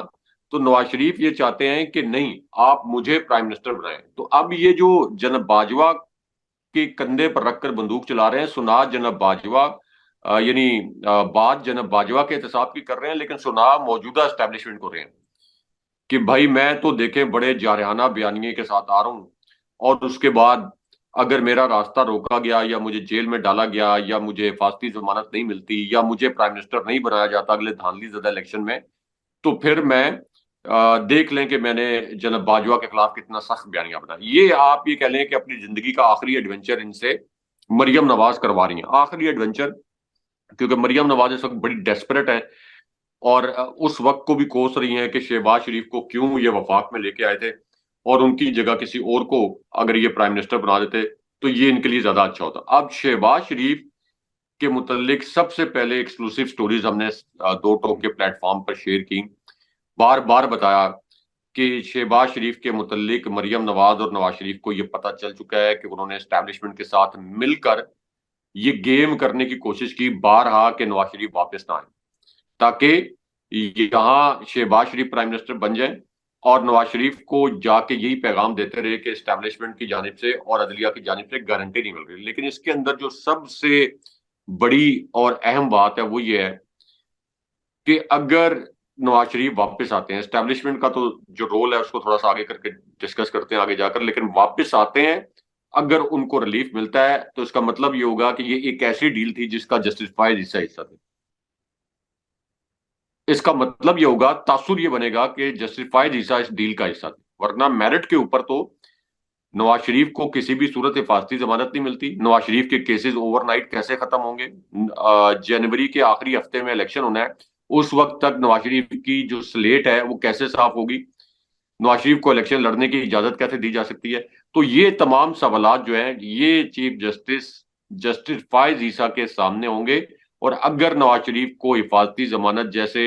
तो नवाज शरीफ ये चाहते हैं कि नहीं, आप मुझे प्राइम मिनिस्टर बनाएं। तो अब ये जो जनाब बाजवा के कंधे पर रखकर बंदूक चला रहे हैं, सुना जनाब बाजवा यानी बात जनाब बाजवा के एहतसाब की कर रहे हैं, लेकिन सुना मौजूदा एस्टेब्लिशमेंट को रहे हैं कि भाई मैं तो देखें बड़े जारहाना बयानिए के साथ आ रहा हूं, और उसके बाद अगर मेरा रास्ता रोका गया या मुझे जेल में डाला गया या मुझे फांसी जमानत नहीं मिलती या मुझे प्राइम मिनिस्टर नहीं बनाया जाता अगले धांधली ज्यादा इलेक्शन में, तो फिर मैं देख लें कि मैंने जनाब बाजवा के खिलाफ कितना सख्त बयानिया बना। ये आप ये कह लें कि अपनी जिंदगी का आखिरी एडवेंचर इनसे मरियम नवाज करवा रही है, आखिरी एडवेंचर। क्योंकि मरियम नवाज इस वक्त बड़ी डेस्परेट है और उस वक्त को भी कोस रही हैं कि शहबाज शरीफ को क्यों ये वफाक में लेके आए थे, और उनकी जगह किसी और को अगर ये प्राइम मिनिस्टर बना देते तो ये इनके लिए ज्यादा अच्छा होता। अब शहबाज शरीफ के मुतल्लिक सबसे पहले एक्सक्लूसिव स्टोरीज हमने दो टॉक के प्लेटफॉर्म पर शेयर की, बार बार बताया कि शहबाज शरीफ के मुतल्लिक मरियम नवाज और नवाज शरीफ को यह पता चल चुका है कि उन्होंने एस्टेब्लिशमेंट के साथ मिलकर ये गेम करने की कोशिश की बारहा कि नवाज शरीफ वापस ना आए, ताकि यहाँ शहबाज शरीफ प्राइम मिनिस्टर बन जाए और नवाज शरीफ को जाके यही पैगाम देते रहे कि एस्टेब्लिशमेंट की जानिब से और अदलिया की जानिब से गारंटी नहीं मिल रही। लेकिन इसके अंदर जो सबसे बड़ी और अहम बात है वो ये है कि अगर नवाज शरीफ वापस आते हैं, एस्टेब्लिशमेंट का तो जो रोल है उसको थोड़ा सा आगे करके डिस्कस करते हैं आगे जाकर, लेकिन वापस आते हैं, अगर उनको रिलीफ मिलता है तो इसका मतलब ये होगा कि ये एक ऐसी डील थी जिसका जस्टिफाइड हिस्सा था। इसका मतलब ये होगा, तासुर ये बनेगा कि जस्टिफाइड हिस्सा इस डील का हिस्सा था, वरना मेरिट के ऊपर तो नवाज शरीफ को किसी भी सूरत हिफाजती जमानत नहीं मिलती। नवाज शरीफ के केसेस ओवरनाइट कैसे खत्म होंगे? जनवरी के आखिरी हफ्ते में इलेक्शन होना है, उस वक्त तक नवाज शरीफ की जो स्लेट है वो कैसे साफ होगी? नवाज शरीफ को इलेक्शन लड़ने की इजाजत कैसे दी जा सकती है? तो ये तमाम सवालात जो हैं ये चीफ जस्टिस जस्टिस फायज ईसा के सामने होंगे। और अगर नवाज शरीफ को हिफाजती जमानत जैसे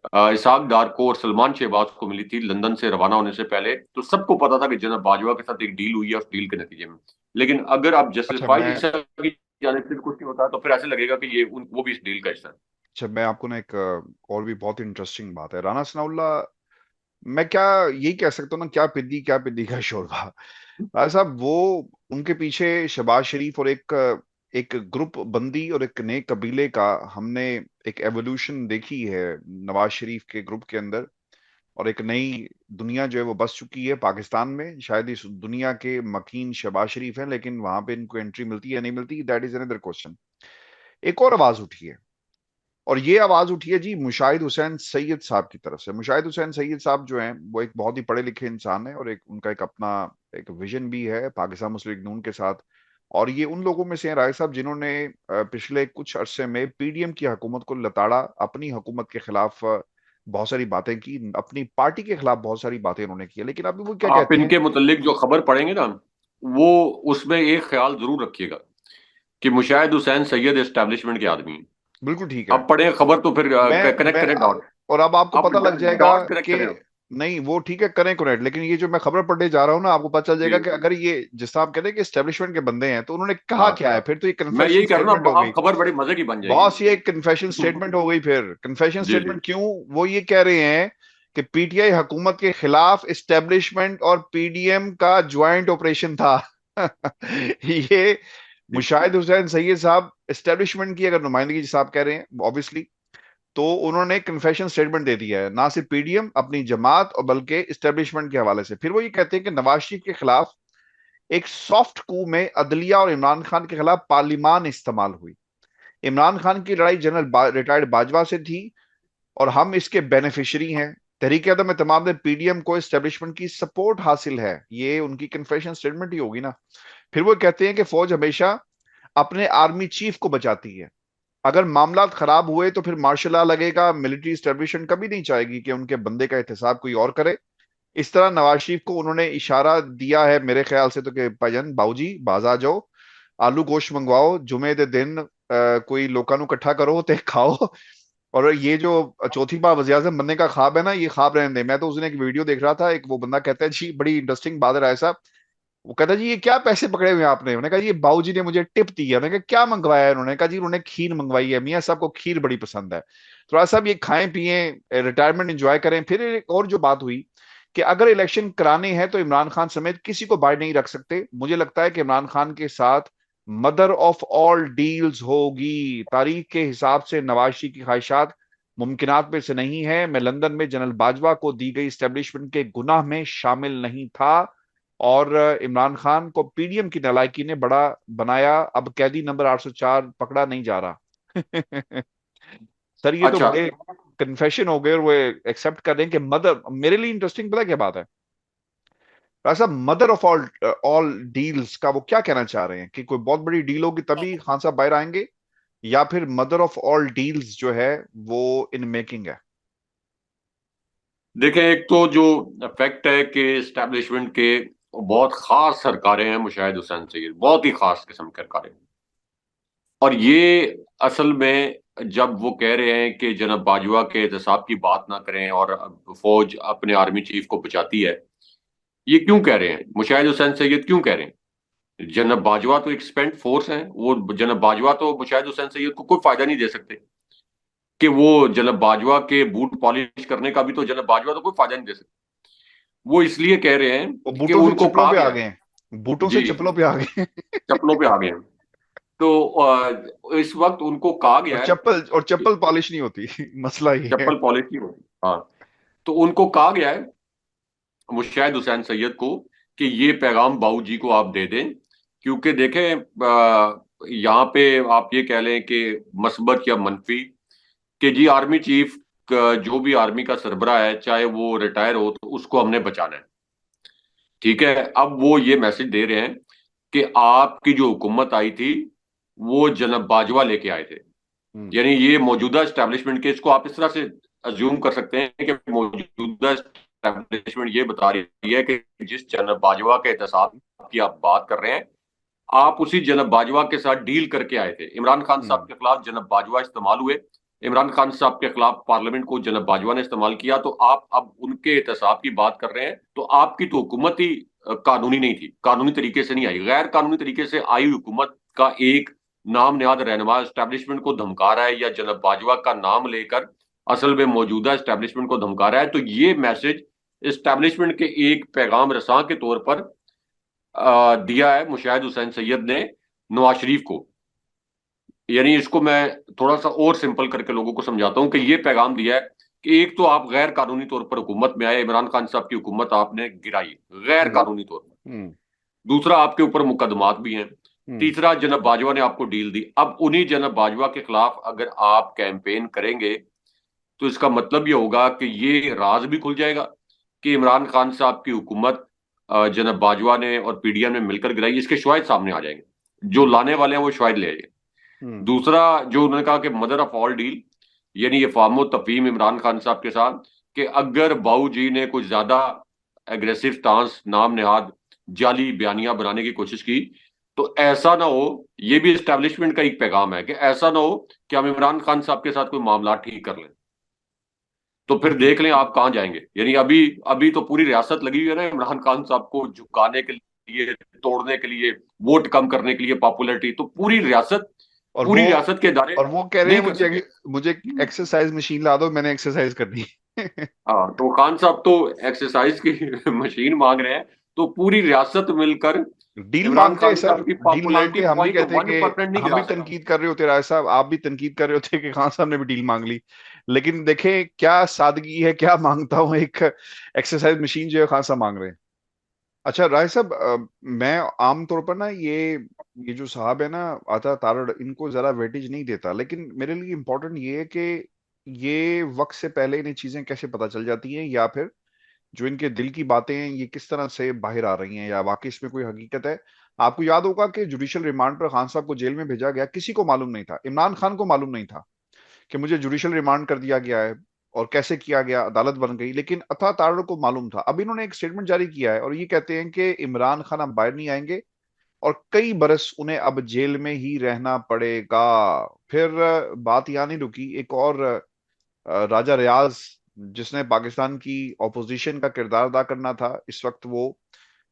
इसहाक डार को और सलमान शहबाज को मिली थी लंदन से रवाना होने से पहले, तो सबको पता था कि जनाब बाजवा के साथ एक डील हुई है उस डील के नतीजे में। लेकिन अगर आप अच्छा जस्टिफाइड मैं ईसा की जानिब से कुछ नहीं होता तो फिर ऐसे लगेगा कि ये वो भी इस डील का हिस्सा है। अच्छा मैं आपको ना एक और भी बहुत इंटरेस्टिंग बात है, राना सनाउल्लाह, मैं क्या यही कह सकता हूँ ना, क्या पिद्दी का शोरबा। राय साहब, वो उनके पीछे शहबाज शरीफ और एक एक ग्रुप बंदी और एक नए कबीले का हमने एक एवोल्यूशन देखी है नवाज शरीफ के ग्रुप के अंदर, और एक नई दुनिया जो है वो बस चुकी है पाकिस्तान में। शायद इस दुनिया के मकीन शहबाज शरीफ हैं, लेकिन वहां पे इनको एंट्री मिलती है नहीं मिलती, दैट इज अनदर क्वेश्चन। एक और आवाज उठी है, और ये आवाज उठी है जी मुशाहिद हुसैन सैयद साहब की तरफ से। मुशाहिद हुसैन सैयद साहब जो हैं वो एक बहुत ही पढ़े लिखे इंसान है, और एक उनका एक अपना एक विजन भी है पाकिस्तान मुस्लिम लीग नून के साथ। और ये उन लोगों में से हैं राय साहब जिन्होंने पिछले कुछ अरसे में पीडीएम की हुकूमत को लताड़ा, अपनी हुकूमत के खिलाफ बहुत सारी बातें की, अपनी पार्टी के खिलाफ बहुत सारी बातें उन्होंने की, लेकिन अभी वो क्या आप कहते हैं। इनके मुतल्लिक जो खबर पढ़ेंगे ना, वो उसमें एक ख्याल जरूर रखिएगा कि मुशाहिद हुसैन सैयद एस्टेब्लिशमेंट के आदमी हैं। बिल्कुल ठीक है। अब पढ़े खबर तो फिर कनेक्ट मैं करें डॉट। और अब आपको आप पता लग जाएगा डॉट कनेक्ट कि करें। नहीं वो ठीक है करें करेक्ट, लेकिन ये जो मैं खबर पढ़ने जा रहा हूँ ना, आपको पता चल जी। जाएगा कि अगर ये जिस तरह आप कहते हैं कि एस्टेब्लिशमेंट के बंदे हैं, तो उन्होंने कहा हाँ, क्या है फिर, तो ये मैं कन्फेशन यही कह रहा हूँ स्टेटमेंट ना, हो गई। आप खबर बड़ी मजे की बन जाएगी। बॉस ये एक कन्फेशन स्टेटमेंट हो गई, फिर कन्फेशन जी जी। स्टेटमेंट क्यों? वो ये कह रहे हैं कि पीटीआई हुकूमत के खिलाफ एस्टेब्लिशमेंट और पीडीएम का ज्वाइंट ऑपरेशन था। ये जी। मुशाहिद हुसैन सैयद साहब एस्टेब्लिशमेंट की अगर नुमाइंदगी जिस आप कह रहे हैं ऑब्वियसली, तो उन्होंने कन्फेशन स्टेटमेंट दे दिया है, ना सिर्फ पीडीएम अपनी जमात और बल्कि एस्टेब्लिशमेंट के हवाले से। फिर वो ये कहते हैं कि नवाज शरीफ के खिलाफ एक सॉफ्ट कू में अदलिया और इमरान खान के खिलाफ पार्लिमान इस्तेमाल हुई। इमरान खान की लड़ाई जनरल रिटायर्ड बाजवा से थी, और हम इसके बेनिफिशियरी हैं। तहरीक अदम तमाम ने पीडीएम को एस्टेब्लिशमेंट की सपोर्ट हासिल है, ये उनकी कन्फेशन स्टेटमेंट ही होगी ना। फिर वो कहते हैं कि फौज हमेशा अपने आर्मी चीफ को बचाती है, अगर मामला खराब हुए तो फिर मार्शल लॉ लगेगा। मिलिट्री एस्टेब्लिशमेंट कभी नहीं चाहेगी कि उनके बंदे का एहतसाब कोई और करे। इस तरह नवाज शरीफ को उन्होंने इशारा दिया है मेरे ख्याल से, तो कि भाईजान बाऊजी बाज आ जाओ, आलू गोश्त मंगवाओ, जुमे दे दिन कोई लोकां नु इकट्ठा करो ते खाओ। और ये जो चौथी बार वज़ीर आज़म बनने का ख्वाब है ना, ये ख्वाब रहने दे। मैं तो उस दिन एक वीडियो देख रहा था, एक वो बंदा कहता है जी बड़ी इंटरेस्टिंग बात है राय साहब, वो कहता है जी ये क्या पैसे पकड़े हुए हैं आपने? उन्होंने कहा जी ये बाबूजी ने मुझे टिप दी है। उन्होंने कहा क्या मंगवाया है? उन्होंने कहा जी उन्होंने खीर मंगवाई है, मियाँ साहब को खीर बड़ी पसंद है। तो राय साहब ये खाएं पिएं, रिटायरमेंट एंजॉय करें। फिर एक और जो बात हुई कि अगर इलेक्शन कराने हैं तो इमरान खान समेत किसी को बाहर नहीं रख सकते। मुझे लगता है कि इमरान खान के साथ मदर ऑफ ऑल डील्स होगी। तारीख के हिसाब से नवाज शरीफ की ख्वाहिशात मुमकिनात में से नहीं है। मैं लंदन में जनरल बाजवा को दी गई स्टेब्लिशमेंट के गुनाह में शामिल नहीं था, और इमरान खान को पीडीएम की नालायकी ने बड़ा बनाया। अब कैदी नंबर 804 पकड़ा नहीं जा रहा। सर ये तो अच्छा। बड़े कन्फेशन हो गए, और वो एक्सेप्ट कर रहे हैं कि मदर, मेरे लिए इंटरेस्टिंग पता क्या बात है ऐसा, mother of all all deals का वो क्या कहना चाह रहे हैं कि कोई बहुत बड़ी डील होगी तभी खान साहब बाहर आएंगे, या फिर मदर ऑफ ऑल डील्स जो है वो इन मेकिंग है? देखें, एक तो जो फैक्ट है कि एस्टेब्लिशमेंट के बहुत खास सरकारें हैं मुशाहिद हुसैन सैयद, बहुत ही खास किस्म के सरकारें। और ये असल में जब वो कह रहे हैं कि जनाब बाजवा के एहतसाब की बात ना करें और फौज अपने आर्मी चीफ को बचाती है, ये क्यों कह रहे हैं? मुशाहिद हुसैन सैयद क्यों कह रहे हैं? जनरल बाजवा तो एक स्पेंट फोर्स है, वो जनरल बाजवा तो मुशाहिद हुसैन सैयद को कोई फायदा नहीं दे सकते। कि वो जनरल बाजवा के बूट पॉलिश करने का भी तो जनरल बाजवा तो कोई फायदा नहीं दे सकते। वो इसलिए कह रहे हैं वो कि बूटों से उनको चप्पलों कहा पे आ गया गए है। हैं, बूटों से जी। चप्पलों पे आ गए हैं। चप्पलों पे आ गए हैं। तो इस वक्त उनको कहा और गया है चप्पल और कि चप्पल पॉलिश नहीं होती। मसला ये है। चप्पल पॉलिश नहीं होती। हाँ। तो उनको कहा गया है मुशाहिद हुसैन सैयद को कि ये पैगाम बाऊ जी को आप दे दें। क्योंकि देखें, यहाँ पे आप ये कह लें कि मस्बत या मनफी, कि जी आर्मी चीफ जो भी आर्मी का सरबरा है, चाहे वो रिटायर हो, तो उसको हमने बचाना है। ठीक है। अब वो ये मैसेज दे रहे हैं कि आपकी जो हुकूमत आई थी वो जनब बाजवा लेके आए थे। हम्म। यानी ये मौजूदा एस्टेब्लिशमेंट के, इसको आप इस तरह से अज्यूम कर सकते हैं कि मौजूदा एस्टेब्लिशमेंट ये बता रही है कि जिस जनब बाजवा के एहतसाब की आप बात कर रहे हैं, आप उसी जनब बाजवा के साथ डील करके आए थे। इमरान खान साहब हम्म। के खिलाफ जनब बाजवा इस्तेमाल हुए, इमरान खान साहब के खिलाफ पार्लियामेंट को जनब बाजवा ने इस्तेमाल किया, तो आप अब उनके एहतसाब की बात कर रहे हैं। तो आपकी तो हुकूमत ही कानूनी नहीं थी, कानूनी तरीके से नहीं आई, गैर कानूनी तरीके से आई हुकूमत का एक नाम नेहाद रहनुमा एस्टेब्लिशमेंट को धमका रहा है, या जनब बाजवा का नाम लेकर असल में मौजूदा एस्टेब्लिशमेंट को धमका रहा है। तो ये मैसेज एस्टेब्लिशमेंट के एक पैगाम रसां के तौर पर दिया है मुशाहिद हुसैन सैयद ने नवाज शरीफ को। यानी इसको मैं थोड़ा सा और सिंपल करके लोगों को समझाता हूं कि ये पैगाम दिया है कि एक तो आप गैर कानूनी तौर पर हुकूमत में आए, इमरान खान साहब की हुकूमत आपने गिराई गैर हम्म। कानूनी तौर पर। हम्म। दूसरा, आपके ऊपर मुकदमात भी हैं। हम्म। तीसरा, जनब बाजवा ने आपको डील दी। अब उन्हीं जनब बाजवा के खिलाफ अगर आप कैंपेन करेंगे तो इसका मतलब ये होगा कि ये राज भी खुल जाएगा कि इमरान खान साहब की हुकूमत जनब बाजवा ने और पीडीएम ने मिलकर गिराई। इसके शवाहिद सामने आ जाएंगे, जो हम्म। लाने वाले हैं वो शवाहिद ले आएंगे। हम्म। दूसरा, जो उन्होंने कहा कि मदर ऑफ ऑल डील, यानी ये फार्मो तफहीम इमरान खान साहब के साथ कि अगर बाऊ जी ने कुछ ज्यादा एग्रेसिव स्टांस, नाम नेहाद जाली बयानियां बनाने की कोशिश की, तो ऐसा ना हो, ये भी एस्टेब्लिशमेंट का एक पैगाम है कि ऐसा ना हो कि हम इमरान खान साहब के साथ कोई मामला ठीक कर लें, तो फिर हम्म। देख लें आप कहां जाएंगे। यानी अभी अभी तो पूरी रियासत लगी हुई है ना इमरान खान साहब को झुकाने के लिए, तोड़ने के लिए, वोट कम करने के लिए, पॉपुलैरिटी, तो और वो पूरी रियासत के इदारे और वो कह रहे हैं नहीं कर मुझे सके। मुझे एक्सरसाइज मशीन ला दो, मैंने एक्सरसाइज करनी है। हाँ, तो खान साहब तो एक्सरसाइज की मशीन मांग रहे हैं, तो पूरी रियासत मिलकर डील इमरान मांगते हैं खान सर, साहब की डील पॉपुलैरिटी मांगते हैं। हम भी पॉइंट कहते हैं वन परसेंट कि नहीं हम गिरा भी सका। तनकीद कर रहे होते, राय साहब आप भी तनकीद कर रहे होते कि खान साहब ने भी डील मांग ली। लेकिन देखें क्या सादगी है, क्या मांगता हूँ, एक एक्सरसाइज मशीन जो है खान साहब मांग रहे हैं। अच्छा राय साहब, मैं आमतौर पर ना ये जो साहब है ना, आता तारड़, इनको जरा वेटेज नहीं देता, लेकिन मेरे लिए इम्पोर्टेंट ये है कि ये वक्त से पहले इन्हें चीजें कैसे पता चल जाती हैं, या फिर जो इनके दिल की बातें हैं ये किस तरह से बाहर आ रही हैं, या वाकई इसमें कोई हकीकत है। आपको याद होगा कि जुडिशियल रिमांड पर खान साहब को जेल में भेजा गया, किसी को मालूम नहीं था, इमरान खान को मालूम नहीं था कि मुझे जुडिशियल रिमांड कर दिया गया है और कैसे किया गया, अदालत बन गई, लेकिन अता तारड़ को मालूम था। अब इन्होंने एक स्टेटमेंट जारी किया है और ये कहते हैं कि इमरान खान अब बाहर नहीं आएंगे और कई बरस उन्हें अब जेल में ही रहना पड़ेगा। फिर बात यहाँ नहीं रुकी, एक और राजा रियाज, जिसने पाकिस्तान की ऑपोजिशन का किरदार अदा करना था, इस वक्त वो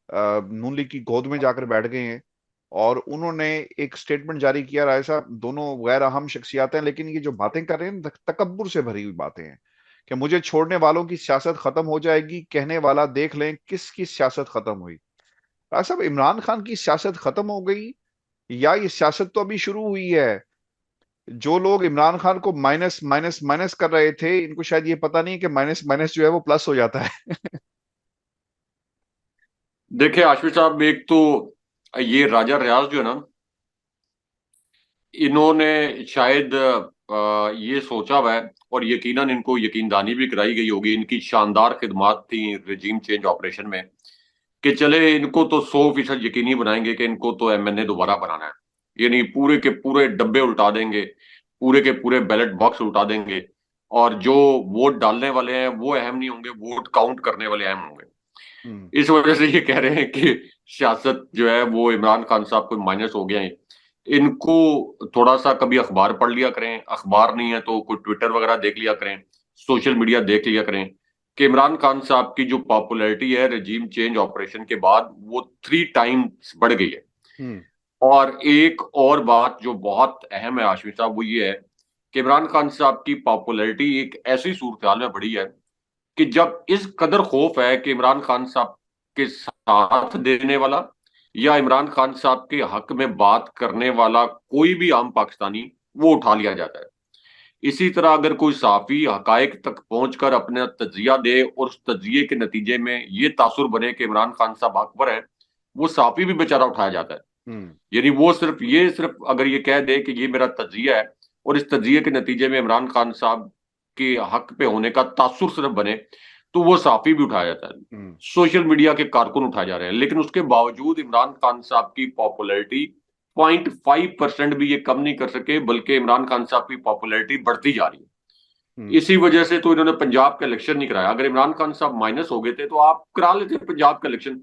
नून लीग की गोद में जाकर बैठ गए हैं और उन्होंने एक स्टेटमेंट जारी किया। राय साहब दोनों गैर अहम शख्सियात हैं, लेकिन ये जो बातें कर रहे हैं तकब्बुर से भरी हुई बातें हैं कि मुझे छोड़ने वालों की सियासत खत्म हो जाएगी, कहने वाला देख लें किसकी सियासत खत्म हुई। राय साहब इमरान खान की सियासत खत्म हो गई या ये सियासत तो अभी शुरू हुई है? जो लोग इमरान खान को माइनस माइनस माइनस कर रहे थे, इनको शायद ये पता नहीं है कि माइनस माइनस जो है वो प्लस हो जाता है। देखिए आशफी साहब, एक तो ये राजा रियाज जो है ना, इन्होंने शायद ये सोचा हुआ है, और यकीनन इनको यकीनदानी भी कराई गई होगी, इनकी शानदार खिदमात थी रजीम चेंज ऑपरेशन में, कि चले इनको तो 100% यकीनी बनाएंगे कि इनको तो एमएनए दोबारा बनाना है। यानी पूरे के पूरे डब्बे उल्टा देंगे, पूरे के पूरे बैलेट बॉक्स उल्टा देंगे, और जो वोट डालने वाले हैं वो अहम नहीं होंगे, वोट काउंट करने वाले अहम होंगे। हम्म। इस वजह से ये कह रहे हैं कि सियासत जो है वो इमरान खान साहब को माइनस हो गया है। इनको थोड़ा सा कभी अखबार पढ़ लिया करें, अखबार नहीं है तो कोई ट्विटर वगैरह देख लिया करें, सोशल मीडिया देख लिया करें, कि इमरान खान साहब की जो पॉपुलैरिटी है रजीम चेंज ऑपरेशन के बाद वो 3 टाइम्स बढ़ गई है। हम्म। और एक और बात जो बहुत अहम है आशमी साहब, वो ये है कि इमरान खान साहब की पॉपुलैरिटी एक ऐसी सूरत हाल में बढ़ी है कि जब इस कदर खौफ है कि इमरान खान साहब के साथ देने वाला या इमरान खान साहब के हक में बात करने वाला कोई भी आम पाकिस्तानी, वो उठा लिया जाता है। इसी तरह अगर कोई सहाफी हकायक तक पहुंचकर अपना तजिया दे और उस तजिए के नतीजे में ये तासुर बने कि इमरान खान साहब हक पर है, वो सहाफी भी बेचारा उठाया जाता है। हम्म। यानी वो सिर्फ अगर ये कह दे कि ये मेरा तजिया है, और इस तजिए के नतीजे में इमरान खान साहब के हक पे होने का तासुर सिर्फ बने, तो वो साफी भी उठाया जाता है, हम्म। सोशल मीडिया के कारकुन उठाए जा रहे हैं। लेकिन उसके बावजूद इमरान खान साहब की पॉपुलैरिटी 0.5% भी ये कम नहीं कर सके, बल्कि इमरान खान साहब की पॉपुलैरिटी बढ़ती जा रही है। हम्म। इसी वजह से तो इन्होंने पंजाब का इलेक्शन नहीं कराया। अगर इमरान खान साहब माइनस हो गए थे तो आप करा लेते पंजाब का इलेक्शन।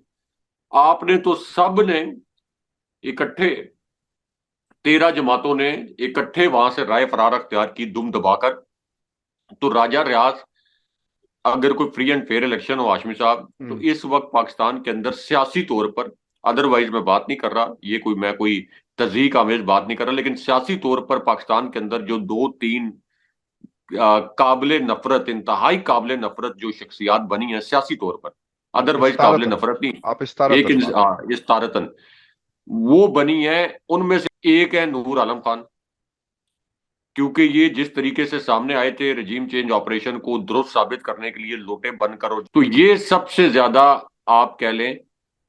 आपने तो सब ने इकट्ठे, 13 जमातों ने इकट्ठे वहां से राय फरार अख्तियार की दुम दबाकर। तो राजा रियाज, अगर कोई फ्री एंड फेयर इलेक्शन हो हाशमी साहब, तो हम्म। इस वक्त पाकिस्तान के अंदर सियासी तौर पर, अदरवाइज मैं बात नहीं कर रहा, ये कोई मैं कोई तजीक आमेज बात नहीं कर रहा, लेकिन सियासी तौर पर पाकिस्तान के अंदर जो 2-3 काबिल नफरत, इंतहाई काबिल नफरत जो शख्सियात बनी है सियासी तौर पर, अदरवाइज काबिल इस्तारतन, नफरत नहीं, आप इस्तारतन बात इस तारतन वो बनी है। उनमें से एक है नूर आलम खान, क्योंकि ये जिस तरीके से सामने आए थे रजीम चेंज ऑपरेशन को दुरुस्त साबित करने के लिए लोटे बंद करो, तो ये सबसे ज्यादा आप कह लें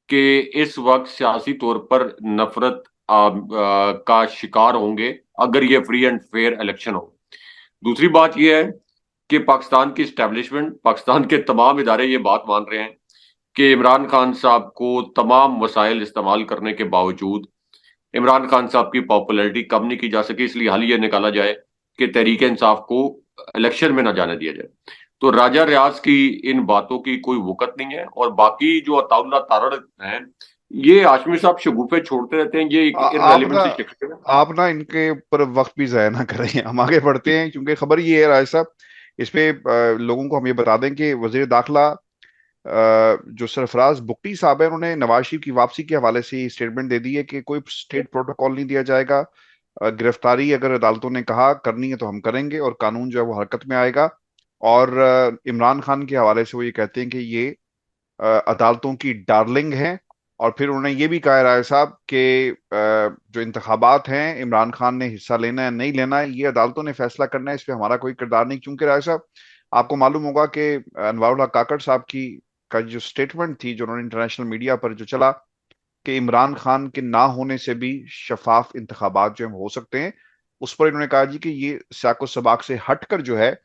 कि इस वक्त सियासी तौर पर नफरत का शिकार होंगे अगर ये फ्री एंड फेयर इलेक्शन हो। दूसरी बात यह है कि पाकिस्तान की स्टैब्लिशमेंट, पाकिस्तान के तमाम इदारे ये बात मान रहे हैं कि इमरान खान साहब को तमाम वसाइल इस्तेमाल करने के बावजूद इमरान खान साहब की पॉपुलैरिटी कम नहीं की जा सकी, इसलिए हल ये निकाला जाए कि तहरीक इंसाफ को इलेक्शन में ना जाने दिया जाए। तो राजा रियाज की इन बातों की कोई वक़्त नहीं है। और बाकी जो अताउल्ला तारड़ हैं, ये हाशमी साहब शगुफे छोड़ते रहते हैं, ये एक आप ना इररेलेवेंट सी शख्सियत है। आप ना इनके ऊपर वक्त भी जाया ना करें। हम आगे बढ़ते हैं, क्योंकि खबर ये है राय साहब, इस पे लोगों को हम ये बता दें कि वजीर दाखिला जो सरफराज बुगटी साहब है, उन्होंने नवाज शरीफ की वापसी के हवाले से स्टेटमेंट दे दी है कि कोई स्टेट प्रोटोकॉल नहीं दिया जाएगा। गिरफ्तारी अगर अदालतों ने कहा करनी है तो हम करेंगे, और कानून जो है वो हरकत में आएगा। और इमरान खान के हवाले से वो ये कहते हैं कि ये अदालतों की डार्लिंग है। और फिर उन्होंने ये भी कहा है राय साहब कि जो इंतखाबात हैं, इमरान खान ने हिस्सा लेना है नहीं लेना है, ये अदालतों ने फैसला करना है, इस पे हमारा कोई किरदार नहीं। क्योंकि राय साहब, आपको मालूम होगा कि अनवारुल हक काकड़ साहब की का जो स्टेटमेंट थी, जो उन्होंने इंटरनेशनल मीडिया पर जो चला, कि इमरान खान के ना होने से भी शफाफ इंतखाबात जो है हो सकते हैं, उस पर इन्होंने कहा जी कि ये साको सबाक से हटकर जो है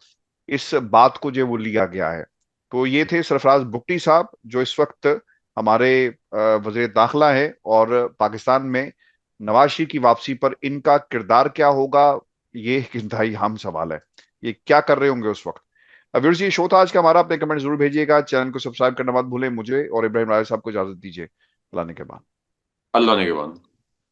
इस बात को जो है वो लिया गया है। तो ये थे सरफराज बुगटी साहब, जो इस वक्त हमारे वजीर दाखिला है। और पाकिस्तान में नवाज शरीफ की वापसी पर इनका किरदार क्या होगा, ये एक इंतहाई अहम सवाल है। ये क्या कर रहे होंगे उस वक्त। व्यूअर्स, ये शो था आज का हमारा। अपने कमेंट जरूर भेजिएगा, चैनल को सब्सक्राइब करना मत भूलें। मुझे और इब्राहिम राय साहब को इजाजत दीजिए, अल्लाह ने के बाद। अल्लाह ने के बाद।